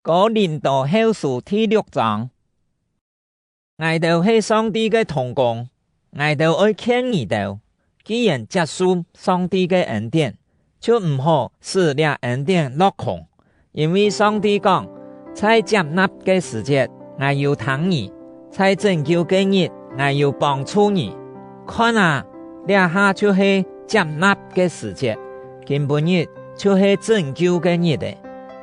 哥林多後書第6章，我哋係上帝嘅同工，我哋愛勸你哋，既然接受上帝嘅恩典，就唔好使這恩典落空，因為上帝講，在接納嘅時節，我要疼你；在拯救嘅日，我要幫助你。看啊，這下就是接納嘅時節，根本日就是拯救嘅日的。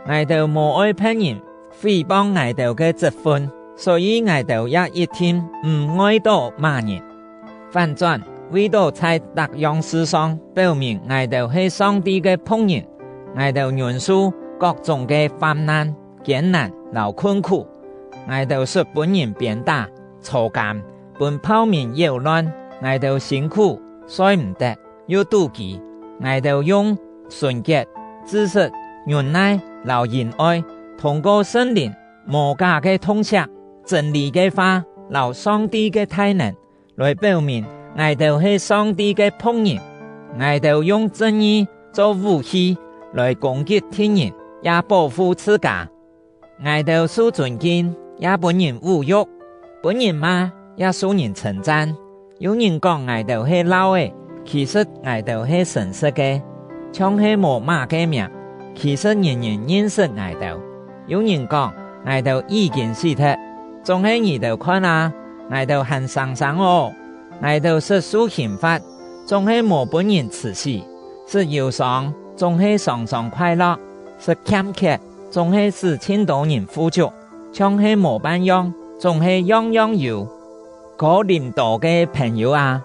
我哋無愛騙人，誹謗我哋嘅職分，所以我哋也一天唔愛到罵人。反轉，為到在各樣事上表明我哋係上帝嘅僕人，我哋忍受各種嘅患難、艱難、勞困苦，我哋使本人鞭打、坐監、本泡面擾亂，我哋辛苦，睡唔得，又妒忌，我哋用純潔、知識、忍耐、留仁愛，通過聖靈、無假嘅通釋、真理嘅話，留上帝嘅大能，來表明我哋係上帝嘅僕人。我哋用正義做武器，來攻擊敵人，也保護自家。我哋受尊敬，也本人侮辱；本人罵，也受人稱讚。有人講我哋係老嘅，其實我哋係誠實嘅，像係無罵嘅命。其實人人認識我哋。有人講我哋已經死咗，總係你哋看啊，我哋很傷心哦。我哋是受刑罰，總係無本人辭死；是憂傷，總係常常快樂；是欠缺，總係使千多人富足；像係無辦樣，總係樣樣有。哥林多嘅朋友啊，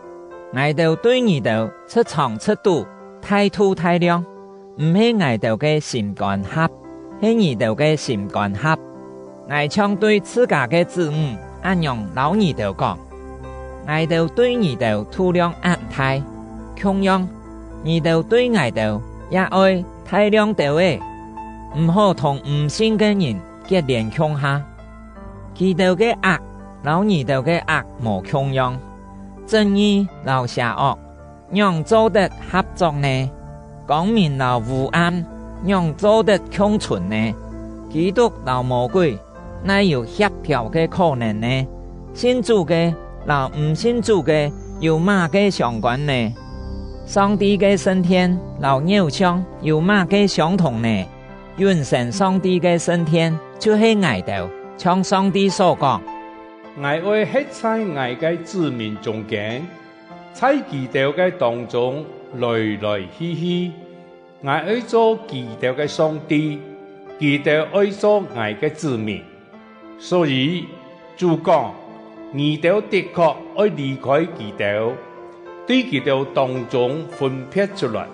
我哋對你哋出長出短，態度態量。唔係我哋嘅心肝狹，係你哋嘅心肝狹。我常對自家嘅子女按樣老你哋講，我哋對你哋體諒安泰，同樣你哋對我哋也愛體諒到嘅，唔好同唔信嘅人結連強下。佢哋嘅惡，老你哋嘅惡無同樣，正義老邪惡，讓做得合作呢？光明老烏暗，讓做得共存呢？基督老魔鬼，哪有協調嘅可能呢？信主嘅老唔信主嘅，有乜嘅相關呢？上帝嘅升天，老偶像有乜嘅相同呢？完成上帝嘅升天，就是我哋，像上帝所講，我會喺在我嘅子民中間，在基督嘅當中來來去去，我愛做基督嘅上帝，基督愛做我嘅子民。所以主講，你哋的確愛離開基督，對基督當中分別出來，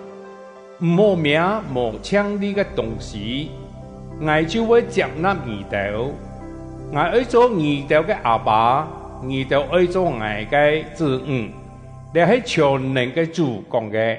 唔好名無搶你嘅東西，我就會接納你哋。我愛做你哋嘅阿爸，你哋愛做我嘅子女。你係全能嘅主講嘅。